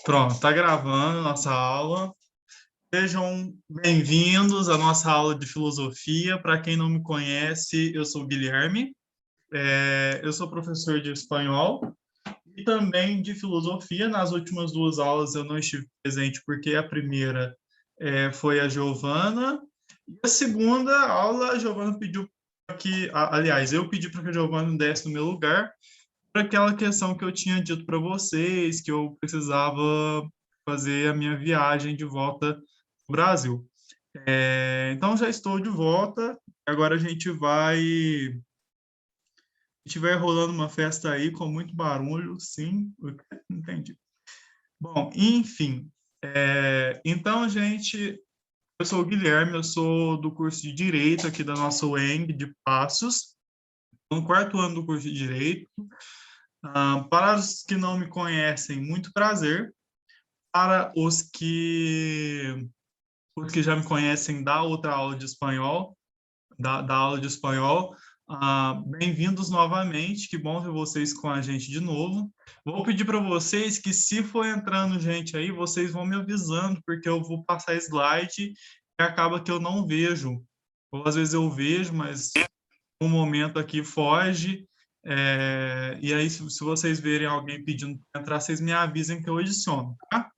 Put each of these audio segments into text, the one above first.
Pronto, está gravando nossa aula. Sejam bem-vindos à nossa aula de filosofia. Para quem não me conhece, eu sou o Guilherme. Eu sou professor de espanhol e também de filosofia. Nas últimas duas aulas eu não estive presente porque a primeira foi a Giovana e a segunda aula a Giovana pediu que, aliás, eu pedi para que a Giovana desse no meu lugar para aquela questão que eu tinha dito para vocês, que eu precisava fazer a minha viagem de volta ao Brasil. Então já estou de volta. Agora a gente vai rolando uma festa aí com muito barulho, sim. Entendi. Bom, enfim. Então, gente, eu sou o Guilherme, eu sou do curso de Direito aqui da nossa UENG de Passos, no quarto ano do curso de Direito. Para os que não me conhecem, muito prazer. Para os que já me conhecem da outra aula de espanhol, da aula de espanhol, bem-vindos novamente, que bom ter vocês com a gente de novo. Vou pedir para vocês que, se for entrando gente aí, vocês vão me avisando, porque eu vou passar slide e acaba que eu não vejo. Ou às vezes eu vejo, mas um momento aqui foge. E aí, se vocês verem alguém pedindo para entrar, vocês me avisem que eu adiciono, tá?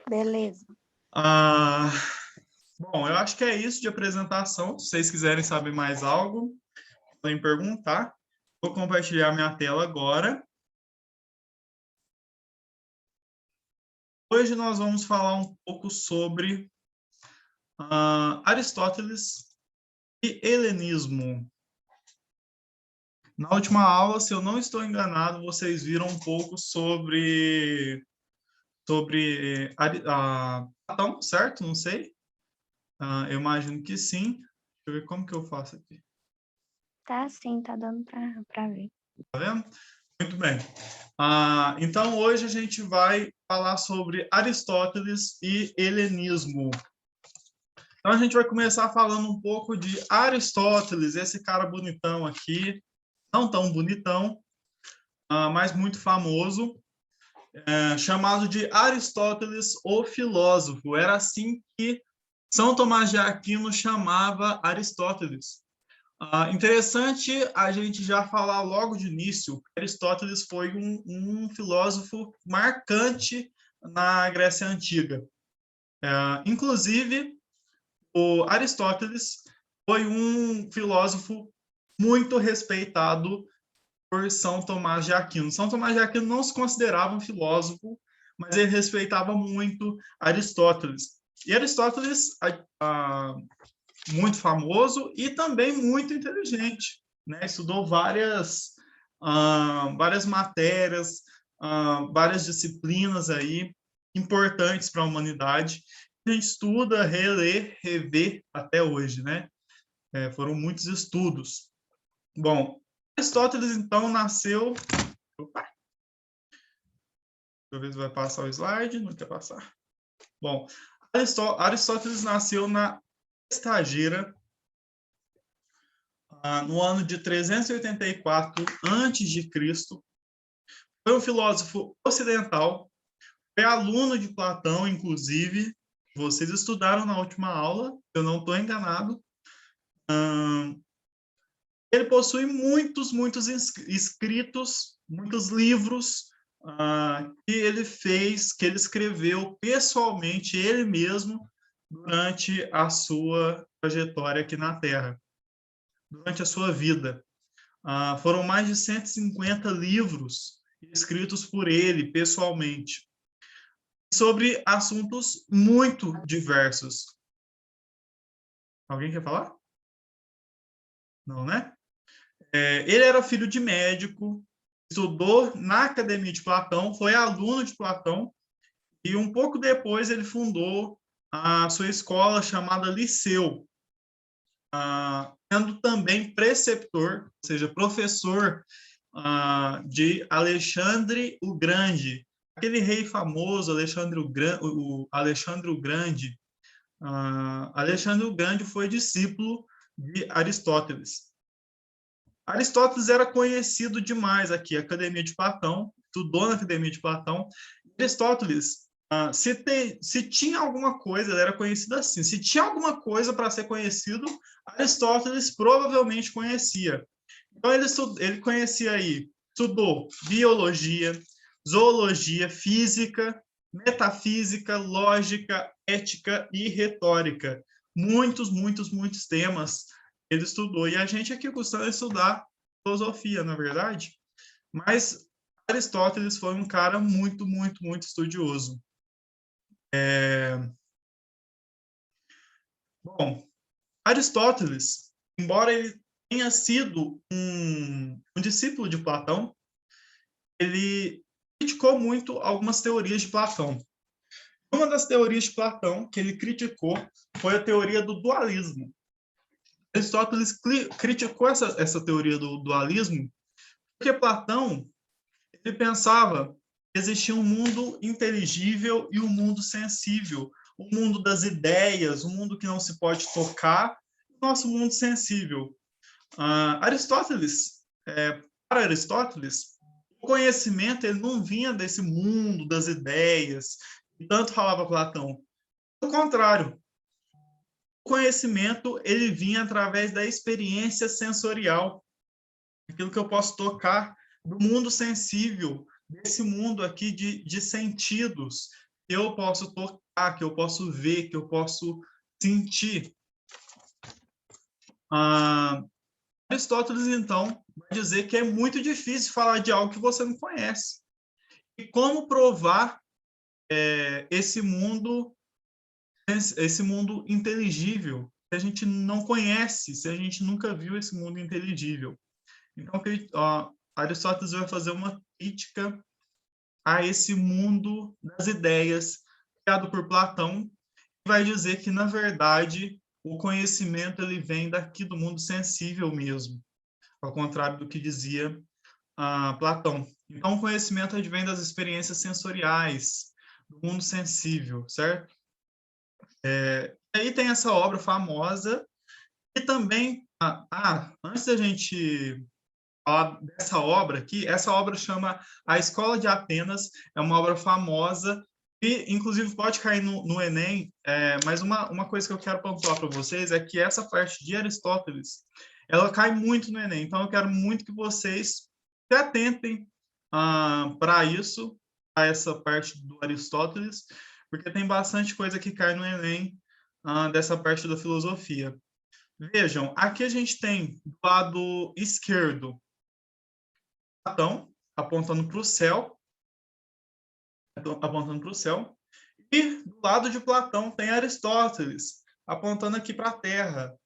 Beleza. Ah, bom, eu acho que é isso de apresentação. Se vocês quiserem saber mais algo, podem perguntar. Vou compartilhar minha tela agora. Hoje nós vamos falar um pouco sobre Aristóteles e helenismo. Na última aula, se eu não estou enganado, vocês viram um pouco sobre Platão, certo? Não sei. Eu imagino que sim. Deixa eu ver como que eu faço aqui. Tá sim, tá dando para ver. Tá vendo? Muito bem. Então, hoje a gente vai falar sobre Aristóteles e helenismo. Então, a gente vai começar falando um pouco de Aristóteles, esse cara bonitão aqui, não tão bonitão, mas muito famoso, chamado de Aristóteles, o filósofo. Era assim que São Tomás de Aquino chamava Aristóteles. Interessante a gente já falar logo de início que Aristóteles foi um filósofo marcante na Grécia Antiga. Inclusive, o Aristóteles foi um filósofo muito respeitado por São Tomás de Aquino. São Tomás de Aquino não se considerava um filósofo, mas ele respeitava muito Aristóteles. E Aristóteles, muito famoso e também muito inteligente, né? Estudou várias matérias, várias disciplinas aí importantes para a humanidade. A gente estuda, relê, revê até hoje, né? Foram muitos estudos. Bom, Aristóteles, então, nasceu... Opa! Deixa eu ver se vai passar o slide. Não quer passar. Bom, Aristóteles nasceu na Estagira, no ano de 384 a.C. Foi um filósofo ocidental, foi aluno de Platão, inclusive. Vocês estudaram na última aula, eu não estou enganado. Ele possui muitos escritos, muitos livros que ele fez, que ele escreveu pessoalmente, ele mesmo, durante a sua trajetória aqui na Terra, durante a sua vida. Foram mais de 150 livros escritos por ele, pessoalmente, sobre assuntos muito diversos. Alguém quer falar? Não, né? Ele era filho de médico, estudou na Academia de Platão, foi aluno de Platão, e um pouco depois ele fundou a sua escola chamada Liceu, sendo também preceptor, ou seja, professor de Alexandre o Grande, aquele rei famoso, Alexandre o Grande. Alexandre o Grande foi discípulo de Aristóteles. Aristóteles era conhecido demais aqui, Academia de Platão, estudou na Academia de Platão, Aristóteles, se tinha alguma coisa, ele era conhecido assim, se tinha alguma coisa para ser conhecido, Aristóteles provavelmente conhecia. Então, ele conhecia aí, estudou biologia, zoologia, física, metafísica, lógica, ética e retórica. Muitos, muitos, muitos temas ele estudou. E a gente aqui costuma estudar filosofia, na verdade. Mas Aristóteles foi um cara muito, muito, muito estudioso. Bom, Aristóteles, embora ele tenha sido um discípulo de Platão, ele criticou muito algumas teorias de Platão. Uma das teorias de Platão que ele criticou foi a teoria do dualismo. Aristóteles criticou essa teoria do dualismo porque Platão ele pensava que existia um mundo inteligível e um mundo sensível, o mundo das ideias, um mundo que não se pode tocar, o nosso mundo sensível. Para Aristóteles, o conhecimento ele não vinha desse mundo das ideias, que tanto falava Platão. Pelo contrário, o conhecimento ele vinha através da experiência sensorial, aquilo que eu posso tocar do mundo sensível, desse mundo aqui de sentidos, que eu posso tocar, que eu posso ver, que eu posso sentir. Aristóteles, então, vai dizer que é muito difícil falar de algo que você não conhece. E como provar esse mundo inteligível, se a gente não conhece, se a gente nunca viu esse mundo inteligível? Então, Aristóteles vai fazer uma crítica a esse mundo das ideias criado por Platão, e vai dizer que, na verdade, o conhecimento ele vem daqui do mundo sensível mesmo, ao contrário do que dizia Platão. Então, o conhecimento advém das experiências sensoriais, do mundo sensível, certo? Aí tem essa obra famosa, e também, antes da gente falar dessa obra aqui, essa obra chama A Escola de Atenas, é uma obra famosa, e inclusive pode cair no Enem, mas uma coisa que eu quero pontuar para vocês é que essa parte de Aristóteles, ela cai muito no Enem, então eu quero muito que vocês se atentem para isso, a essa parte do Aristóteles, porque tem bastante coisa que cai no Enem dessa parte da filosofia. Vejam, aqui a gente tem do lado esquerdo Platão apontando para o céu, e do lado de Platão tem Aristóteles apontando aqui para a Terra,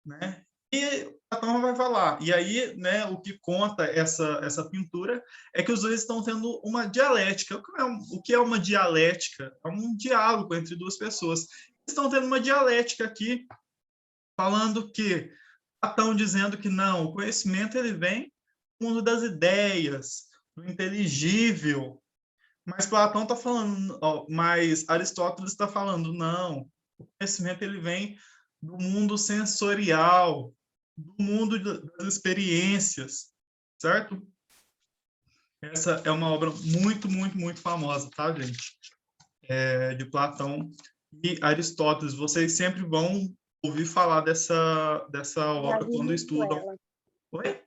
né? E Platão vai falar. E aí, né, o que conta essa pintura é que os dois estão tendo uma dialética. O que é uma dialética? É um diálogo entre duas pessoas. Estão tendo uma dialética aqui, falando que Platão dizendo que não, o conhecimento ele vem do mundo das ideias, do inteligível. Mas Platão está falando, mas Aristóteles está falando, não, o conhecimento ele vem do mundo sensorial, do mundo das experiências, certo? Essa é uma obra muito, muito, muito famosa, tá, gente? De Platão e Aristóteles. Vocês sempre vão ouvir falar dessa obra quando estudam. Ela. Oi?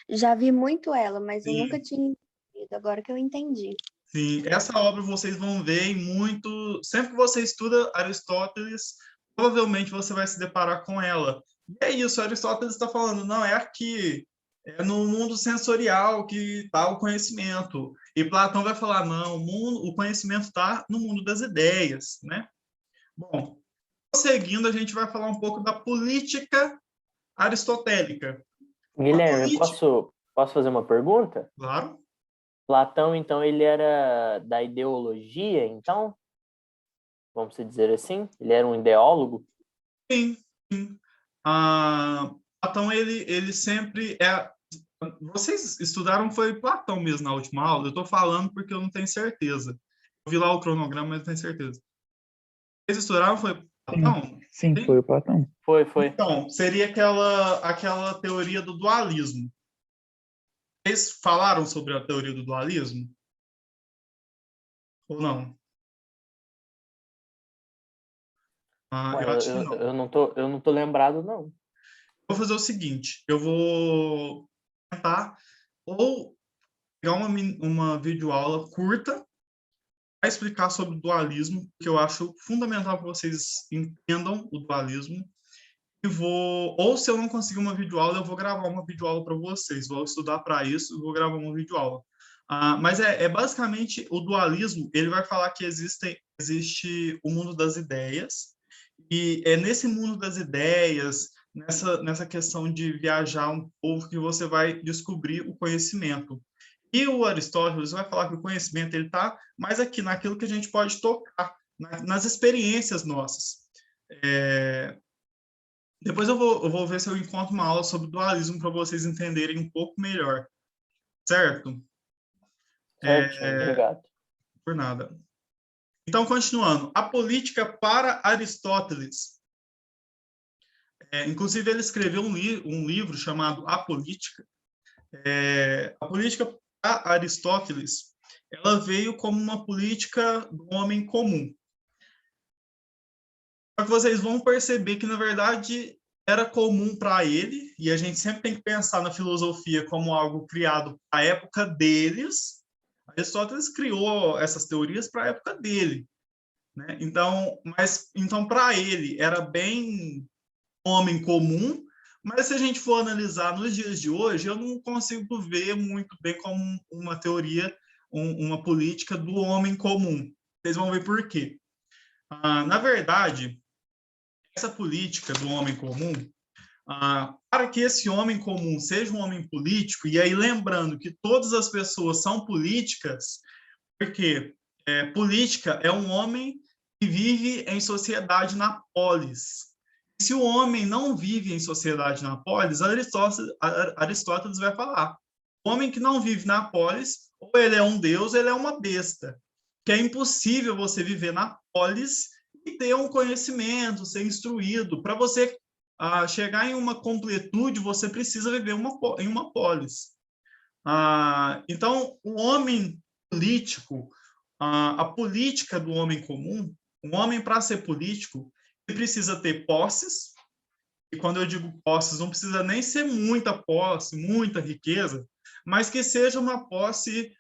Já vi muito ela, mas eu nunca Sim. tinha entendido, agora que eu entendi. Sim, essa obra vocês vão ver em muito. Sempre que você estuda Aristóteles, provavelmente você vai se deparar com ela. E é isso, Aristóteles está falando, não, é aqui, é no mundo sensorial que está o conhecimento. E Platão vai falar, não, o conhecimento está no mundo das ideias, né? Bom, seguindo, a gente vai falar um pouco da política aristotélica. A Guilherme, política, posso fazer uma pergunta? claro. Platão, então, ele era da ideologia, então? Vamos dizer assim? Ele era um ideólogo? Sim, sim. Platão, ele sempre é... Vocês estudaram, foi Platão mesmo na última aula? Eu estou falando porque eu não tenho certeza. Eu vi lá o cronograma, mas não tenho certeza. Vocês estudaram, foi Platão? Sim, foi o Platão. Foi. Então, seria aquela teoria do dualismo. Vocês falaram sobre a teoria do dualismo? Ou não? Ué, Eu acho que não. eu não tô lembrado, não. Vou fazer o seguinte, eu vou tentar ou pegar uma videoaula curta para explicar sobre o dualismo, que eu acho fundamental que vocês entendam o dualismo. E ou se eu não conseguir uma videoaula, eu vou gravar uma videoaula para vocês. Vou estudar para isso e vou gravar uma videoaula. Mas é basicamente o dualismo, ele vai falar que existe o mundo das ideias, e é nesse mundo das ideias, nessa questão de viajar um pouco, que você vai descobrir o conhecimento. E o Aristóteles vai falar que o conhecimento ele está mais aqui naquilo que a gente pode tocar, nas experiências nossas. Depois eu vou ver se eu encontro uma aula sobre dualismo para vocês entenderem um pouco melhor, certo? Certinho, obrigado. Por nada. Então, continuando. A política para Aristóteles. Inclusive, ele escreveu um livro chamado A Política. A política para Aristóteles, ela veio como uma política do homem comum. Só que vocês vão perceber que, na verdade, era comum para ele, e a gente sempre tem que pensar na filosofia como algo criado para a época deles. Aristóteles criou essas teorias para a época dele, né? Então para ele era bem homem comum, mas se a gente for analisar nos dias de hoje, eu não consigo ver muito bem como uma teoria, uma política do homem comum. Vocês vão ver por quê. Na verdade, essa política do homem comum, para que esse homem comum seja um homem político, e aí lembrando que todas as pessoas são políticas, porque política é um homem que vive em sociedade na polis. Se o homem não vive em sociedade na polis, Aristóteles vai falar, o homem que não vive na polis, ou ele é um deus, ou ele é uma besta, que é impossível você viver na polis e ter um conhecimento, ser instruído. Para você chegar em uma completude, você precisa viver em uma polis. Então, o homem político, a política do homem comum, um homem, para ser político, ele precisa ter posses, e quando eu digo posses, não precisa nem ser muita posse, muita riqueza, mas que seja uma posse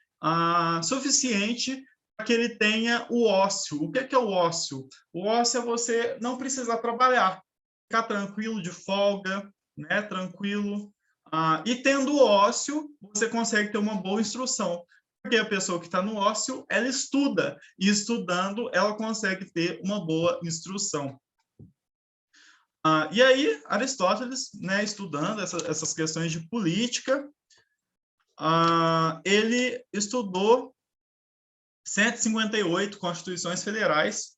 suficiente para que ele tenha o ócio. O que é o ócio? O ócio é você não precisar trabalhar, ficar tranquilo, de folga, né, tranquilo. E tendo ócio, você consegue ter uma boa instrução. Porque a pessoa que está no ócio, ela estuda. E estudando, ela consegue ter uma boa instrução. E aí, Aristóteles, né, estudando essas questões de política, ele estudou 158 constituições federais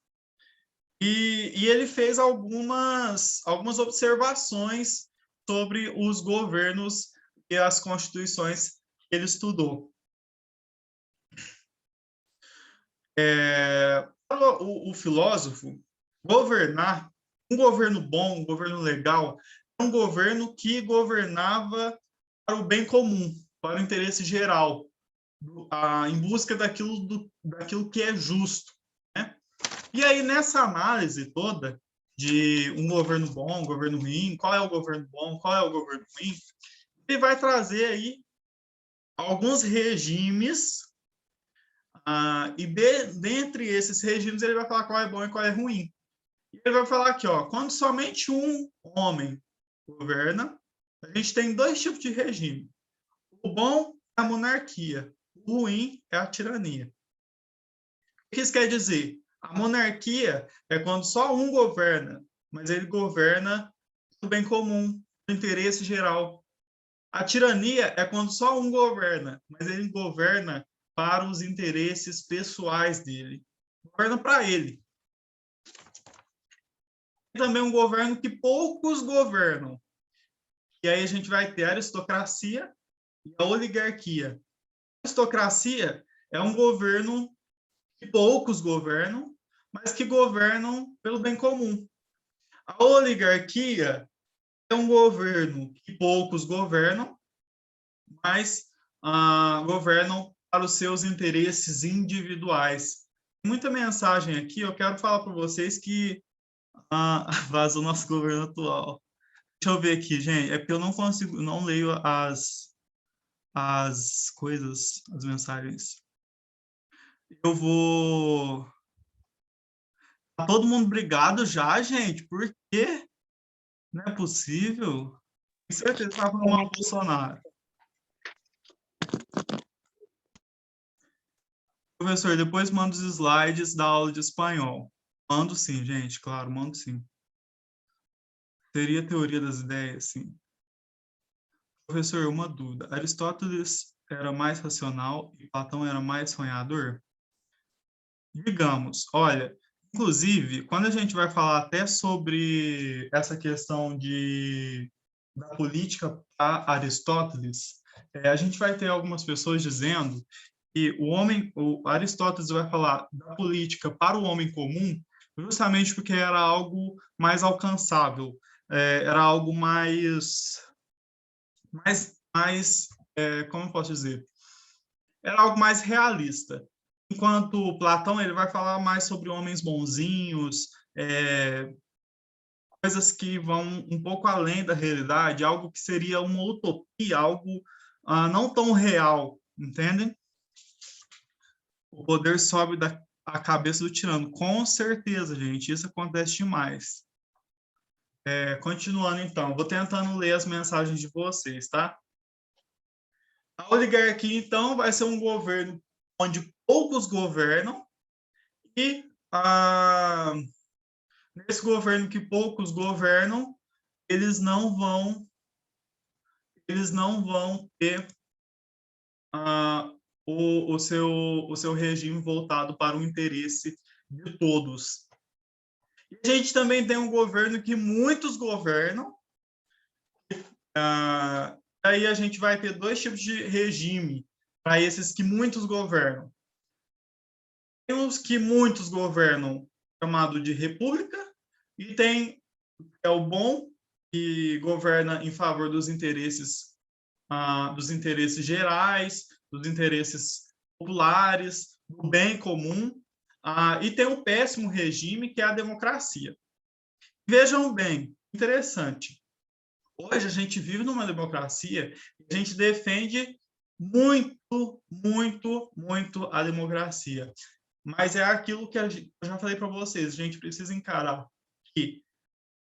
e ele fez algumas observações sobre os governos e as constituições que ele estudou. Para o filósofo, governar, um governo bom, um governo legal, é um governo que governava para o bem comum, para o interesse geral, em busca daquilo que é justo, né? E aí, nessa análise toda de um governo bom, um governo ruim, qual é o governo bom, qual é o governo ruim, ele vai trazer aí alguns regimes, e dentre esses regimes ele vai falar qual é bom e qual é ruim. E ele vai falar aqui, ó, quando somente um homem governa, a gente tem dois tipos de regime. O bom é a monarquia, o ruim é a tirania. O que isso quer dizer? A monarquia é quando só um governa, mas ele governa o bem comum, o interesse geral. A tirania é quando só um governa, mas ele governa para os interesses pessoais dele. Governa para ele. E também um governo que poucos governam. E aí a gente vai ter a aristocracia e a oligarquia. A aristocracia é um governo que poucos governam, mas que governam pelo bem comum. A oligarquia é um governo que poucos governam, mas governam para os seus interesses individuais. muita mensagem aqui, eu quero falar para vocês que vazou nosso governo atual. Deixa eu ver aqui, gente, é porque eu não consigo, não leio as coisas, as mensagens. Eu vou... Tá todo mundo brigado já, gente? Por quê? Não é possível. Com certeza estava no mal Bolsonaro. Professor, depois manda os slides da aula de espanhol. Mando sim, gente, claro, mando sim. Seria teoria das ideias, sim. Professor, uma dúvida. Aristóteles era mais racional e Platão era mais sonhador? Digamos, olha, inclusive, quando a gente vai falar até sobre essa questão da política para Aristóteles, a gente vai ter algumas pessoas dizendo que o Aristóteles vai falar da política para o homem comum justamente porque era algo mais alcançável, era algo como eu posso dizer? Era algo mais realista. Enquanto Platão ele vai falar mais sobre homens bonzinhos, coisas que vão um pouco além da realidade, algo que seria uma utopia, algo não tão real, entendem? O poder sobe da a cabeça do tirano. Com certeza, gente, isso acontece demais. Continuando, então, vou tentando ler as mensagens de vocês, tá? A oligarquia, então, vai ser um governo onde poucos governam e nesse governo que poucos governam, eles não vão ter o seu regime voltado para o interesse de todos. E a gente também tem um governo que muitos governam. Aí a gente vai ter dois tipos de regime para esses que muitos governam. Tem os que muitos governam, chamado de república, e tem o bom, que governa em favor dos interesses gerais, dos interesses populares, do bem comum, e tem o péssimo regime, que é a democracia. Vejam bem, interessante. Hoje a gente vive numa democracia e a gente defende muito, muito, muito a democracia. Mas é aquilo que eu já falei para vocês, a gente precisa encarar que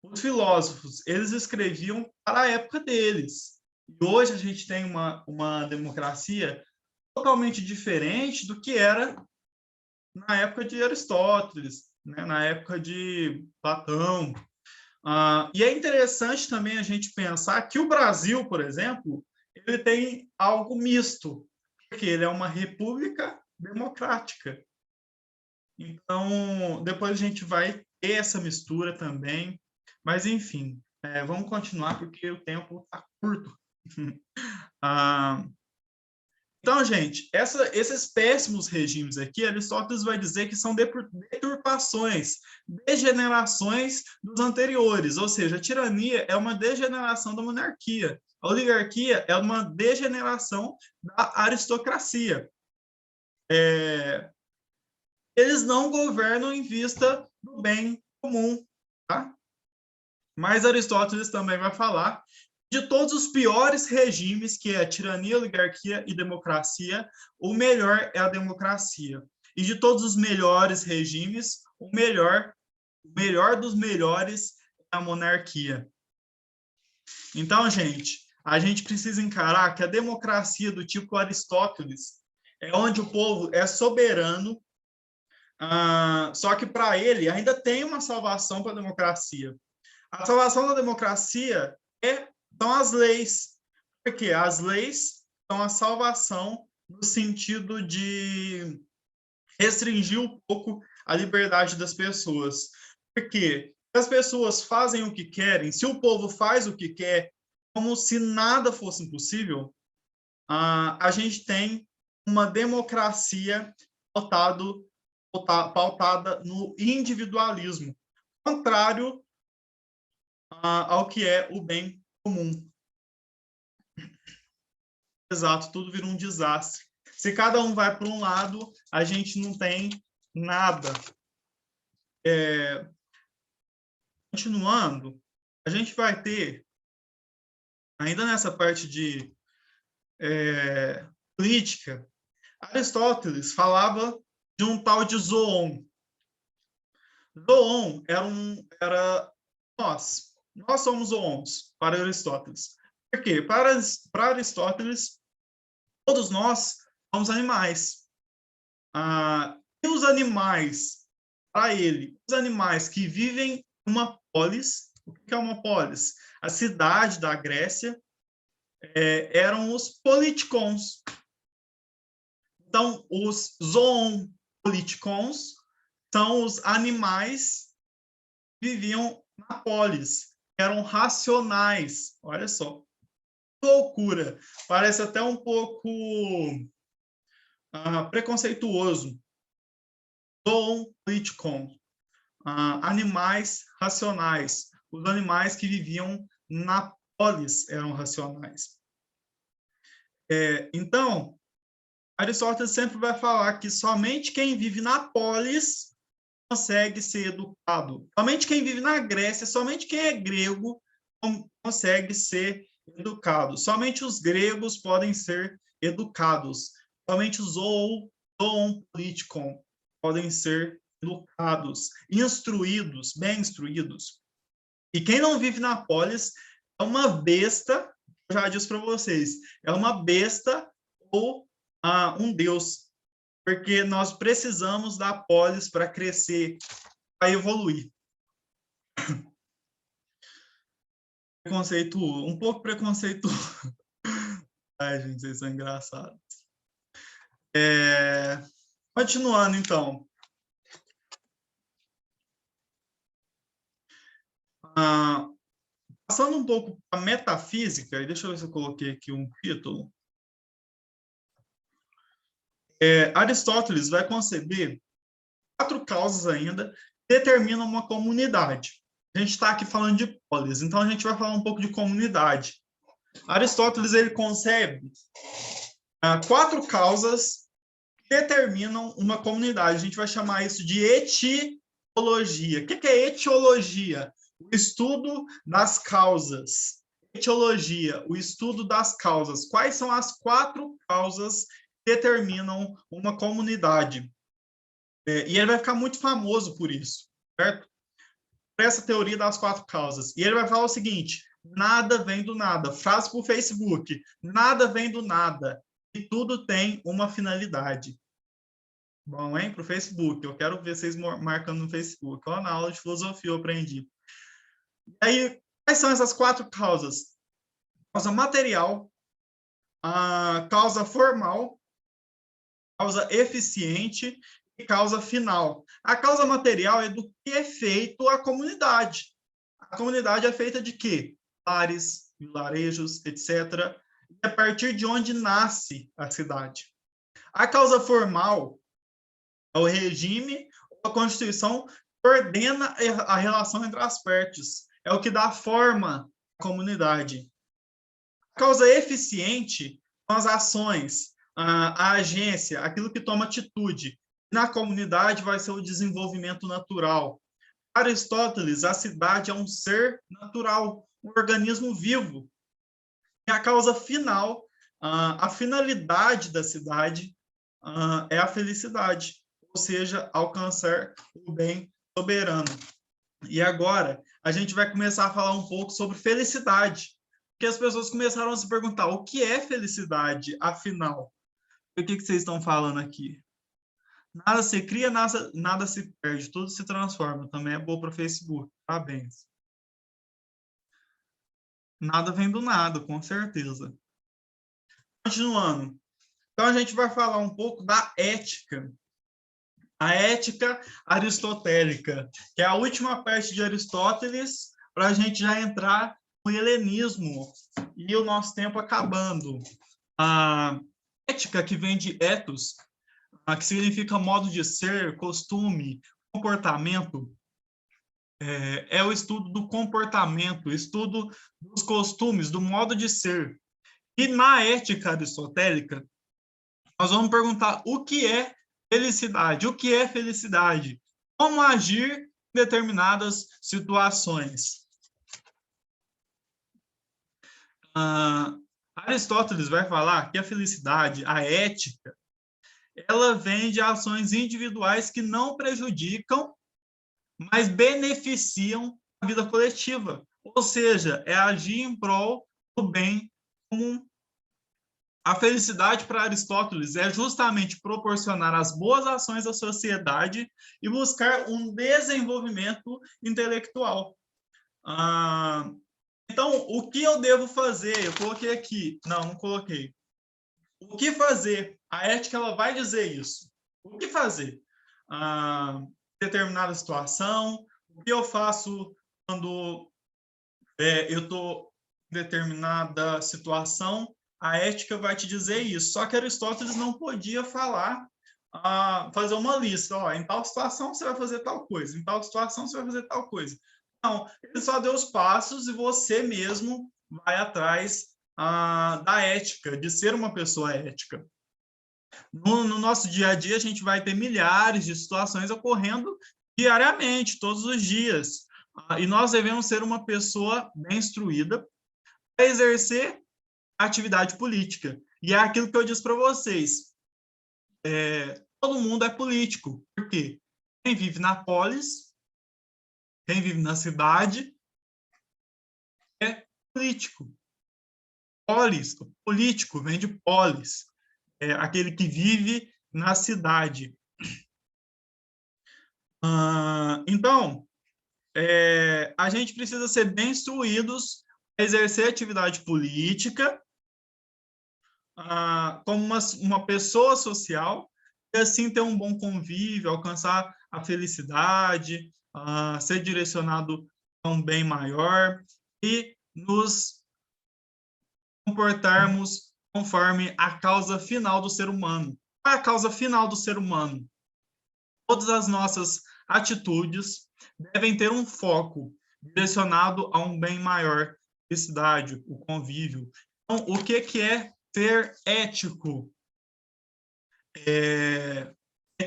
os filósofos, eles escreviam para a época deles. E hoje a gente tem uma democracia totalmente diferente do que era na época de Aristóteles, né? Na época de Platão. E é interessante também a gente pensar que o Brasil, por exemplo, ele tem algo misto, porque ele é uma república democrática. Então, depois a gente vai ter essa mistura também. Mas, enfim, vamos continuar porque o tempo está curto. Então, gente, esses péssimos regimes aqui, Aristóteles vai dizer que são deturpações, degenerações dos anteriores, ou seja, a tirania é uma degeneração da monarquia, a oligarquia é uma degeneração da aristocracia. Eles não governam em vista do bem comum, tá? Mas Aristóteles também vai falar de todos os piores regimes, que é a tirania, oligarquia e democracia, o melhor é a democracia. E de todos os melhores regimes, o melhor dos melhores é a monarquia. Então, gente, a gente precisa encarar que a democracia do tipo Aristóteles é onde o povo é soberano, só que para ele ainda tem uma salvação para a democracia. A salvação da democracia são as leis, porque as leis são a salvação no sentido de restringir um pouco a liberdade das pessoas. Porque as pessoas fazem o que querem, se o povo faz o que quer, como se nada fosse impossível, a gente tem uma democracia pautada no individualismo, contrário ao que é o bem comum. Exato, tudo vira um desastre. Se cada um vai para um lado, a gente não tem nada. Continuando, a gente vai ter, ainda nessa parte de política, Aristóteles falava de um tal de Zoon. Zoon era nós. Nós somos zoons para Aristóteles. Por quê? Para Aristóteles, todos nós somos animais. E os animais, para ele, os animais que vivem em uma polis, o que é uma polis? A cidade da Grécia, eram os politikons. Então, os zoopolitikons são os animais que viviam na polis, eram racionais. Olha só, que loucura. Parece até um pouco preconceituoso. Zoopolitikon, animais racionais. Os animais que viviam na polis eram racionais. Então, Aristóteles sempre vai falar que somente quem vive na polis consegue ser educado. Somente quem vive na Grécia, somente quem é grego consegue ser educado. Somente os gregos podem ser educados. Somente os zoopolitikon podem ser educados, instruídos, bem instruídos. E quem não vive na polis é uma besta, eu já disse para vocês, é uma besta ou um deus, porque nós precisamos da polis para crescer, para evoluir. Um pouco preconceituoso. Ai, gente, vocês são engraçados. Continuando, então. Passando um pouco para a metafísica, e deixa eu ver se eu coloquei aqui um título. Aristóteles vai conceber 4 causas ainda que determinam uma comunidade. A gente está aqui falando de polis, então a gente vai falar um pouco de comunidade. Aristóteles ele concebe 4 causas que determinam uma comunidade. A gente vai chamar isso de etiologia. O que é etiologia? O estudo das causas. Etiologia, o estudo das causas. Quais são as 4 causas que determinam uma comunidade? E ele vai ficar muito famoso por isso, certo? Por essa teoria das 4 causas. E ele vai falar o seguinte: nada vem do nada. Frase para o Facebook: nada vem do nada. E tudo tem uma finalidade. Bom, hein? Para o Facebook. Eu quero ver vocês marcando no Facebook. Ó, na aula de filosofia eu aprendi. E aí, quais são essas 4 causas? Causa material, a causa formal, causa eficiente e causa final. A causa material é do que é feito a comunidade. A comunidade é feita de quê? Lares, vilarejos, etc. E a partir de onde nasce a cidade. A causa formal é o regime ou a Constituição que ordena a relação entre as partes. É o que dá forma à comunidade. A causa eficiente são as ações, a agência, aquilo que toma atitude. Na comunidade vai ser o desenvolvimento natural. Para Aristóteles, a cidade é um ser natural, um organismo vivo. E a causa final, a finalidade da cidade é a felicidade, ou seja, alcançar o bem soberano. E agora, a gente vai começar a falar um pouco sobre felicidade, porque as pessoas começaram a se perguntar o que é felicidade, afinal? O que vocês estão falando aqui? Nada se cria, nada se perde, tudo se transforma. Também é bom para o Facebook. Parabéns. Nada vem do nada, com certeza. Continuando. Então, a gente vai falar um pouco da ética. A ética aristotélica, que é a última parte de Aristóteles, para a gente já entrar no helenismo e o nosso tempo acabando. A ética, que vem de ethos, que significa modo de ser, costume, comportamento, é o estudo do comportamento, estudo dos costumes, do modo de ser. E na ética aristotélica, nós vamos perguntar o que é Felicidade. O que é felicidade? Como agir em determinadas situações? Aristóteles vai falar que a felicidade, a ética, ela vem de ações individuais que não prejudicam, mas beneficiam a vida coletiva. Ou seja, é agir em prol do bem comum. A felicidade para Aristóteles é justamente proporcionar as boas ações à sociedade e buscar um desenvolvimento intelectual. Então, o que eu devo fazer? Eu coloquei aqui. Não coloquei. O que fazer? A ética ela vai dizer isso. O que fazer? Determinada situação. O que eu faço quando eu estou em determinada situação? A ética vai te dizer isso. Só que Aristóteles não podia falar, fazer uma lista. Ó, em tal situação você vai fazer tal coisa. Em tal situação você vai fazer tal coisa. Não, ele só deu os passos e você mesmo vai atrás da ética, de ser uma pessoa ética. No nosso dia a dia, a gente vai ter milhares de situações ocorrendo diariamente, todos os dias. E nós devemos ser uma pessoa bem instruída para exercer atividade política. E é aquilo que eu disse para vocês. Todo mundo é político. Por quê? Quem vive na polis, quem vive na cidade, é político. Polis, político, vem de polis. É aquele que vive na cidade. Então, a gente precisa ser bem instruídos a exercer atividade política como uma pessoa social e assim ter um bom convívio, alcançar a felicidade, ser direcionado a um bem maior e nos comportarmos conforme a causa final do ser humano. Qual é a causa final do ser humano? Todas as nossas atitudes devem ter um foco direcionado a um bem maior, felicidade, o convívio. Então, o que é ser ético? É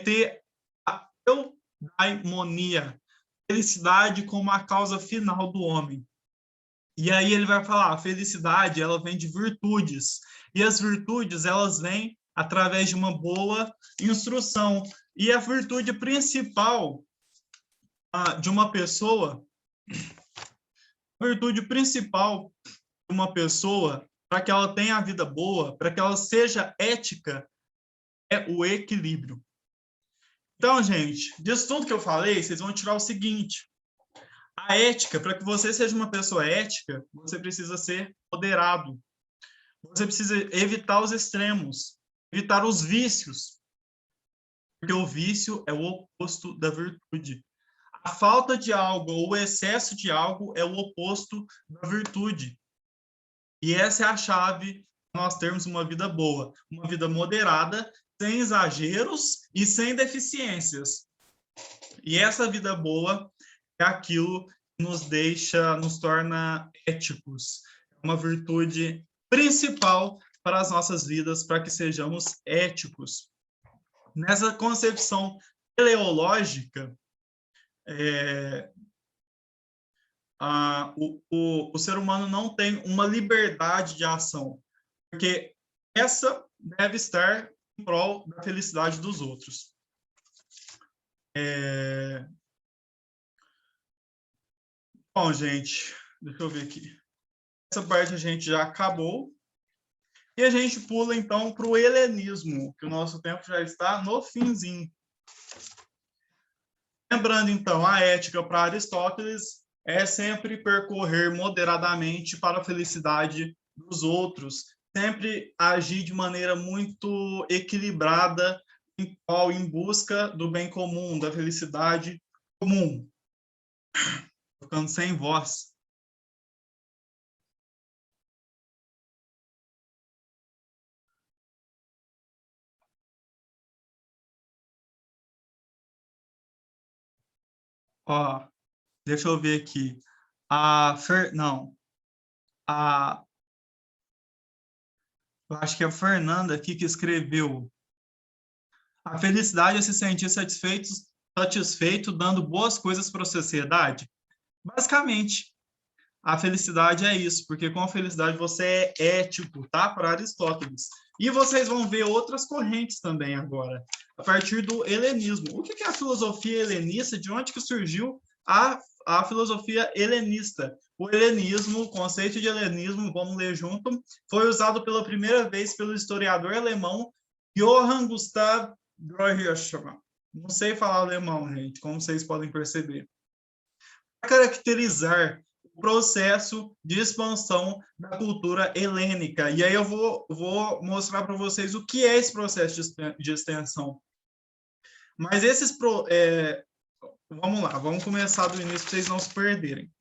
ter a eudaimonia, felicidade como a causa final do homem. E aí ele vai falar, a felicidade, ela vem de virtudes. E as virtudes, elas vêm através de uma boa instrução. E a virtude principal de uma pessoa, a virtude principal de uma pessoa, para que ela tenha a vida boa, para que ela seja ética, é o equilíbrio. Então, gente, disso tudo que eu falei, vocês vão tirar o seguinte: a ética, para que você seja uma pessoa ética, você precisa ser moderado. Você precisa evitar os extremos, evitar os vícios, porque o vício é o oposto da virtude. A falta de algo ou o excesso de algo é o oposto da virtude. E essa é a chave para nós termos uma vida boa, uma vida moderada, sem exageros e sem deficiências. E essa vida boa é aquilo que nos torna éticos. É uma virtude principal para as nossas vidas, para que sejamos éticos. Nessa concepção teleológica, o ser humano não tem uma liberdade de ação, porque essa deve estar em prol da felicidade dos outros. Bom, gente, deixa eu ver aqui. Essa parte a gente já acabou. E a gente pula, então, para o helenismo, que o nosso tempo já está no finzinho. Lembrando, então, a ética para Aristóteles é sempre percorrer moderadamente para a felicidade dos outros, sempre agir de maneira muito equilibrada em busca do bem comum, da felicidade comum. Estou ficando sem voz. Ó, deixa eu ver aqui. Não. Eu acho que é a Fernanda aqui que escreveu. A felicidade é se sentir satisfeito dando boas coisas para a sociedade. Basicamente, a felicidade é isso, porque com a felicidade você é ético, tá? Para Aristóteles. E vocês vão ver outras correntes também agora, a partir do helenismo. O que é a filosofia helenista? De onde que surgiu a filosofia helenista? O helenismo, o conceito de helenismo, vamos ler junto, foi usado pela primeira vez pelo historiador alemão Johann Gustav Grotius. Não sei falar alemão, gente, como vocês podem perceber. Para caracterizar o processo de expansão da cultura helênica. E aí eu vou mostrar para vocês o que é esse processo de extensão. Mas vamos lá, vamos começar do início para vocês não se perderem.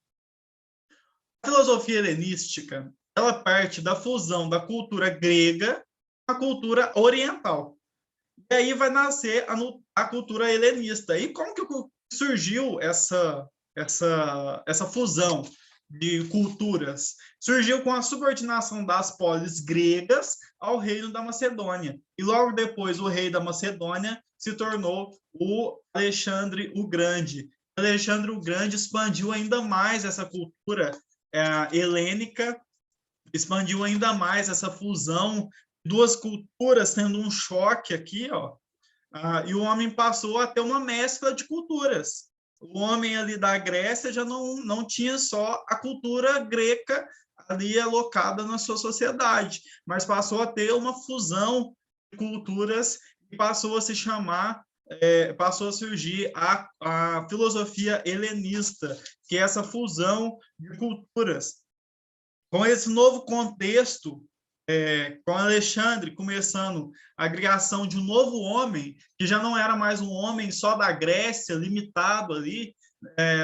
A filosofia helenística, ela parte da fusão da cultura grega com a cultura oriental. E aí vai nascer a cultura helenista. E como que surgiu essa fusão de culturas? Surgiu com a subordinação das polis gregas ao reino da Macedônia. E logo depois o rei da Macedônia se tornou o Alexandre o Grande. Alexandre o Grande expandiu ainda mais essa cultura helênica, expandiu ainda mais essa fusão, duas culturas tendo um choque aqui, ó. E o homem passou a ter uma mescla de culturas. O homem ali da Grécia já não tinha só a cultura greca ali alocada na sua sociedade, mas passou a ter uma fusão de culturas e passou a se chamar, passou a surgir a filosofia helenista, que é essa fusão de culturas. Com esse novo contexto, com Alexandre começando a criação de um novo homem, que já não era mais um homem só da Grécia, limitado ali,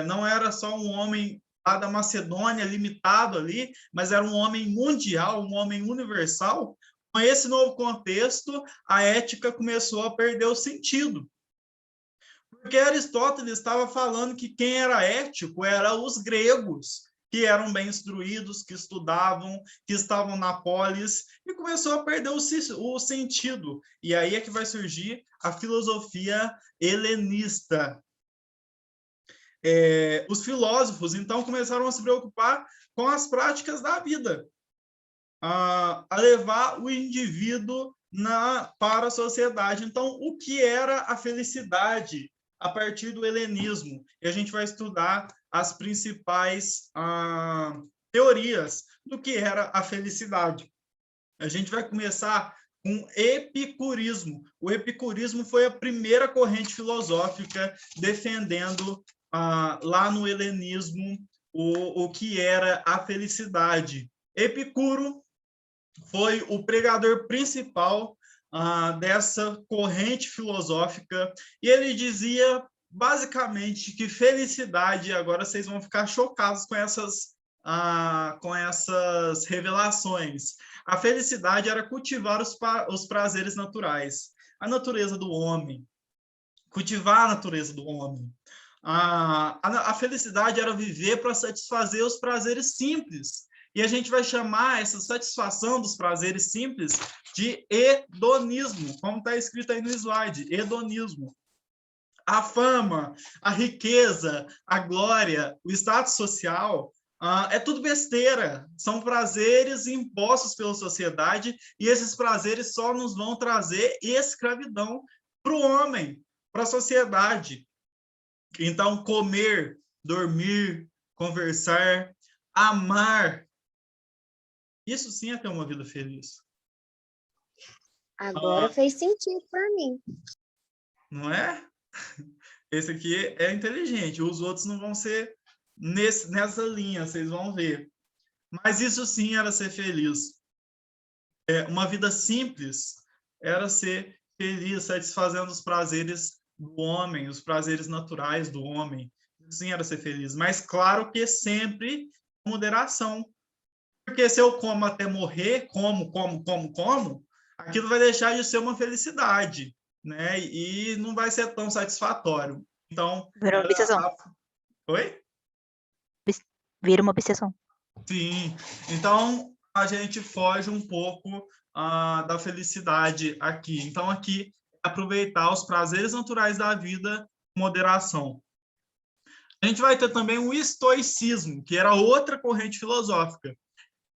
não era só um homem lá da Macedônia, limitado ali, mas era um homem mundial, um homem universal. Com esse novo contexto, a ética começou a perder o sentido. Porque Aristóteles estava falando que quem era ético eram os gregos, que eram bem instruídos, que estudavam, que estavam na polis, e começou a perder o sentido. E aí é que vai surgir a filosofia helenista. Os filósofos, então, começaram a se preocupar com as práticas da vida, a levar o indivíduo para a sociedade. Então, o que era a felicidade a partir do helenismo? E a gente vai estudar as principais teorias do que era a felicidade. A gente vai começar com o epicurismo. O epicurismo foi a primeira corrente filosófica defendendo lá no helenismo o que era a felicidade. Epicuro foi o pregador principal dessa corrente filosófica, e ele dizia basicamente que felicidade, agora vocês vão ficar chocados com essas revelações. A felicidade era cultivar os prazeres naturais, a natureza do homem, cultivar a natureza do homem. A felicidade era viver para satisfazer os prazeres simples. E a gente vai chamar essa satisfação dos prazeres simples de hedonismo, como está escrito aí no slide, hedonismo. A fama, a riqueza, a glória, o status social, é tudo besteira. São prazeres impostos pela sociedade, e esses prazeres só nos vão trazer escravidão para o homem, para a sociedade. Então, comer, dormir, conversar, amar, isso sim é ter uma vida feliz. Agora fez sentido para mim. Não é? Esse aqui é inteligente. Os outros não vão ser nessa linha, vocês vão ver. Mas isso sim era ser feliz. Uma vida simples era ser feliz, satisfazendo os prazeres do homem, os prazeres naturais do homem. Isso sim era ser feliz. Mas claro que sempre com moderação. Porque se eu como até morrer, como, aquilo vai deixar de ser uma felicidade, né? E não vai ser tão satisfatório. Então, vira uma obsessão. Oi? Vira uma obsessão. Sim. Então, a gente foge um pouco da felicidade aqui. Então, aqui, a aproveitar os prazeres naturais da vida com moderação. A gente vai ter também o estoicismo, que era outra corrente filosófica.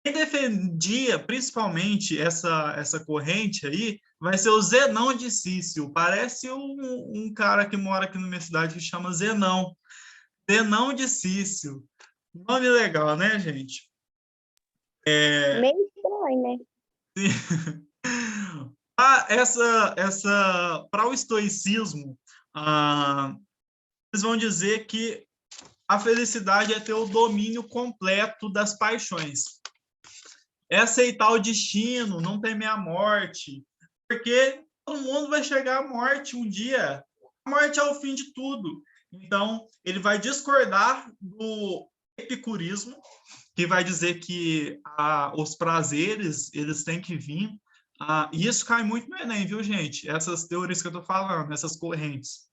Quem defendia principalmente essa corrente aí vai ser o Zenão de Cício. Parece um cara que mora aqui na minha cidade que chama Zenão. Zenão de Cício. Nome legal, né, gente? Meio estranho, né? Para o estoicismo, eles vão dizer que a felicidade é ter o domínio completo das paixões. É aceitar o destino, não temer a morte, porque todo mundo vai chegar à morte um dia. A morte é o fim de tudo. Então, ele vai discordar do epicurismo, que vai dizer que os prazeres, eles têm que vir. E isso cai muito no Enem, viu, gente? Essas teorias que eu estou falando, essas correntes.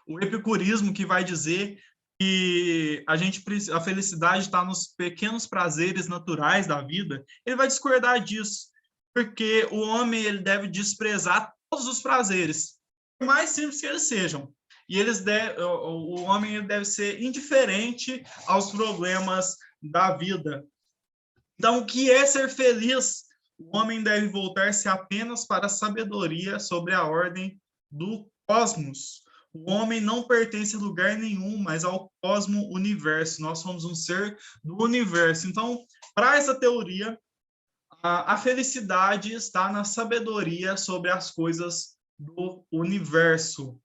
O epicurismo, que vai dizer que a felicidade está nos pequenos prazeres naturais da vida, ele vai discordar disso, porque o homem ele deve desprezar todos os prazeres, por mais simples que eles sejam. E o homem ele deve ser indiferente aos problemas da vida. Então, o que é ser feliz? O homem deve voltar-se apenas para a sabedoria sobre a ordem do cosmos. O homem não pertence a lugar nenhum, mas ao cosmo-universo. Nós somos um ser do universo. Então, para essa teoria, a felicidade está na sabedoria sobre as coisas do universo.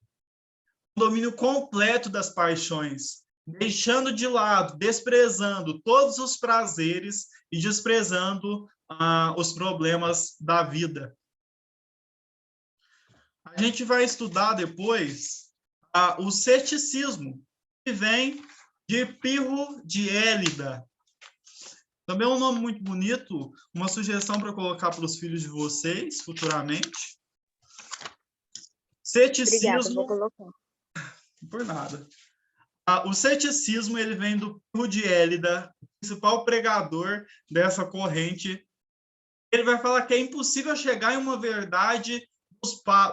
O domínio completo das paixões, deixando de lado, desprezando todos os prazeres e desprezando os problemas da vida. A gente vai estudar depois o ceticismo, que vem de Pirro de Élida. Também é um nome muito bonito, uma sugestão para colocar para os filhos de vocês futuramente. Ceticismo. Obrigada, vou colocar. Por nada. O ceticismo ele vem do Pirro de Élida, o principal pregador dessa corrente. Ele vai falar que é impossível chegar em uma verdade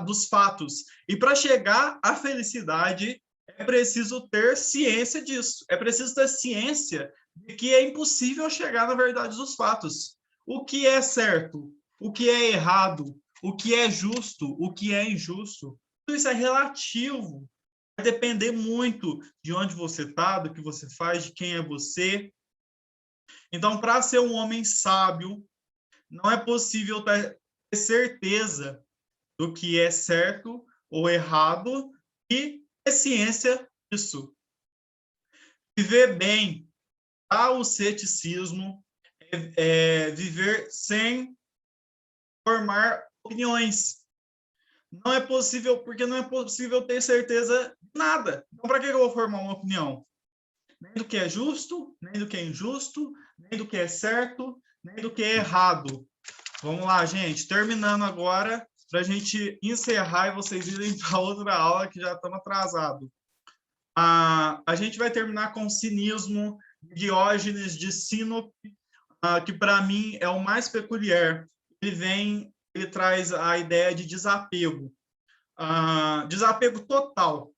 dos fatos. E para chegar à felicidade, é preciso ter ciência disso. É preciso ter ciência de que é impossível chegar na verdade dos fatos. O que é certo, o que é errado, o que é justo, o que é injusto. Tudo isso é relativo. Vai depender muito de onde você está, do que você faz, de quem é você. Então, para ser um homem sábio, não é possível ter certeza do que é certo ou errado e ter ciência disso. Viver bem, o ceticismo, viver sem formar opiniões. Não é possível, porque não é possível ter certeza de nada. Então, para que eu vou formar uma opinião? Nem do que é justo, nem do que é injusto, nem do que é certo, nem do que é errado. Vamos lá, gente. Terminando agora, para a gente encerrar e vocês irem para outra aula, que já estamos atrasados. A gente vai terminar com o cinismo de Diógenes de Sinope, que para mim é o mais peculiar. Ele traz a ideia de desapego. Desapego total.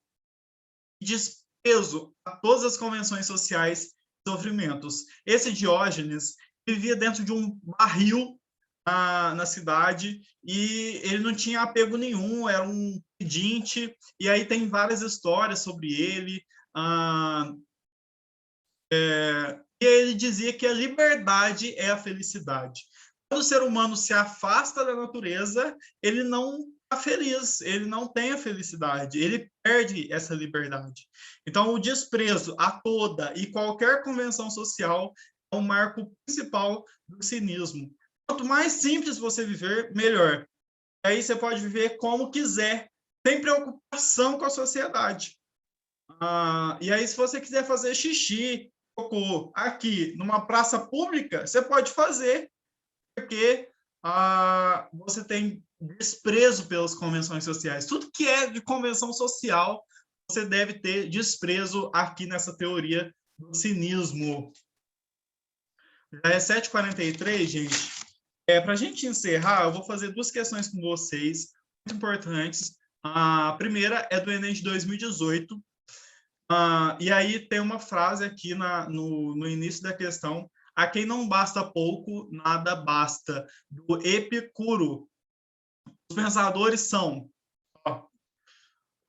Desprezo a todas as convenções sociais e sofrimentos. Esse Diógenes vivia dentro de um barril na cidade e ele não tinha apego nenhum, era um pedinte, e aí tem várias histórias sobre ele. E ele dizia que a liberdade é a felicidade. Quando o ser humano se afasta da natureza, ele não está feliz, ele não tem a felicidade, ele perde essa liberdade. Então, o desprezo a toda e qualquer convenção social é um marco principal do cinismo. Quanto mais simples você viver, melhor. Aí você pode viver como quiser, sem preocupação com a sociedade. E aí, se você quiser fazer xixi, cocô, aqui, numa praça pública, você pode fazer, porque você tem desprezo pelas convenções sociais. Tudo que é de convenção social, você deve ter desprezo aqui nessa teoria do cinismo. Já é 7h43, gente. Para a gente encerrar, eu vou fazer 2 questões com vocês. importantes. A primeira é do Enem de 2018. E aí tem uma frase aqui no início da questão: a quem não basta pouco, nada basta, do Epicuro. Os pensadores são...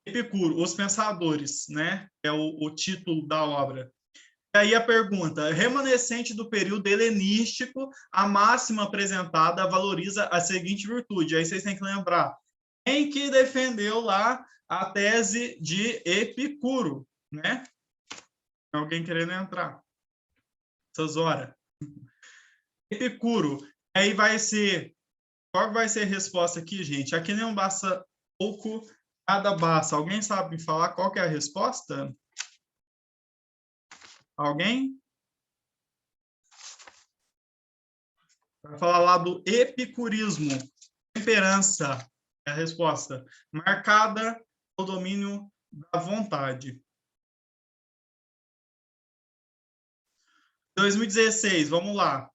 Epicuro, os pensadores, né? É o título da obra. E aí a pergunta: remanescente do período helenístico, a máxima apresentada valoriza a seguinte virtude. Aí vocês têm que lembrar quem que defendeu lá a tese de Epicuro, né? Alguém querendo entrar? Essas horas. Epicuro. Aí vai ser... Qual vai ser a resposta aqui, gente? Aqui não basta pouco, nada basta. Alguém sabe me falar qual que é a resposta? Alguém? Vai falar lá do epicurismo. Temperança é a resposta. Marcada pelo domínio da vontade. 2016, vamos lá.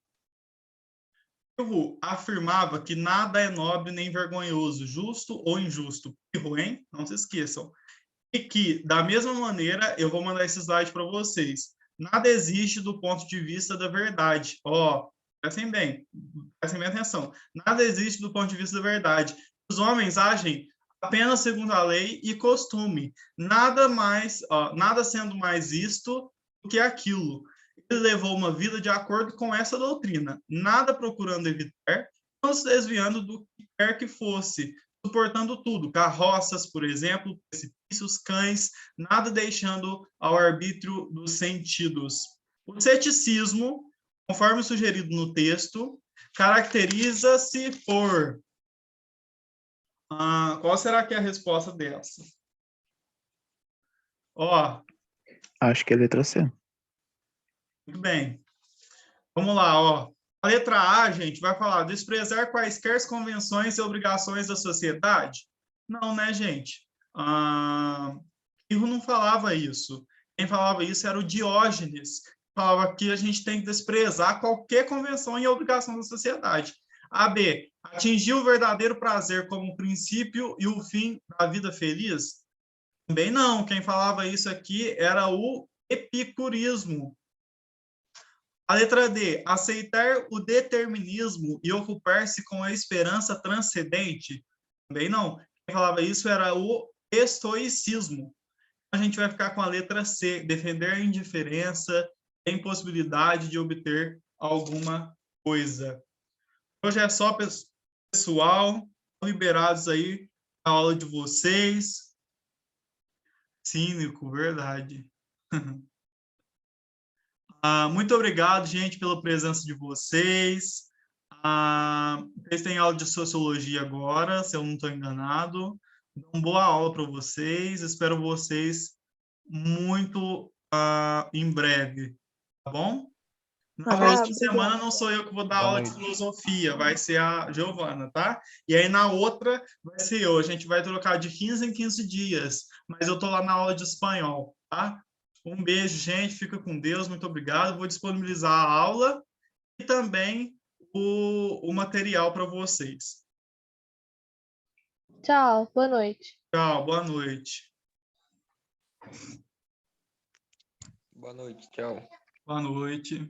Pirro afirmava que nada é nobre nem vergonhoso, justo ou injusto. Pirro, hein? Não se esqueçam. E que, da mesma maneira, eu vou mandar esse slide para vocês. Nada existe do ponto de vista da verdade. Prestem bem atenção. Nada existe do ponto de vista da verdade. Os homens agem apenas segundo a lei e costume. Nada sendo mais isto do que aquilo. Ele levou uma vida de acordo com essa doutrina, nada procurando evitar, não se desviando do que quer que fosse, suportando tudo, carroças, por exemplo, precipícios, cães, nada deixando ao arbítrio dos sentidos. O ceticismo, conforme sugerido no texto, caracteriza-se por... qual será que é a resposta dessa? Acho que é a letra C. Muito bem. Vamos lá, A letra A, gente, vai falar desprezar quaisquer convenções e obrigações da sociedade? Não, né, gente? Pirro não falava isso. Quem falava isso era o Diógenes. Falava que a gente tem que desprezar qualquer convenção e obrigação da sociedade. A B, atingir o verdadeiro prazer como princípio e o fim da vida feliz? Também não. Quem falava isso aqui era o epicurismo. A letra D, aceitar o determinismo e ocupar-se com a esperança transcendente? Também não. Quem falava isso era o estoicismo. A gente vai ficar com a letra C, defender a indiferença, a impossibilidade de obter alguma coisa. Hoje é só, pessoal, liberados aí a aula de vocês. Cínico, verdade. Muito obrigado, gente, pela presença de vocês. Vocês têm aula de sociologia agora, se eu não estou enganado. Então, boa aula para vocês. Espero vocês muito em breve, tá bom? Na próxima semana não sou eu que vou dar aula de filosofia, vai ser a Giovana, tá? E aí na outra vai ser eu. A gente vai trocar de 15 em 15 dias, mas eu tô lá na aula de espanhol, tá? Um beijo, gente. Fica com Deus. Muito obrigado. Vou disponibilizar a aula e também o material para vocês. Tchau, boa noite. Tchau, boa noite. Boa noite, tchau. Boa noite.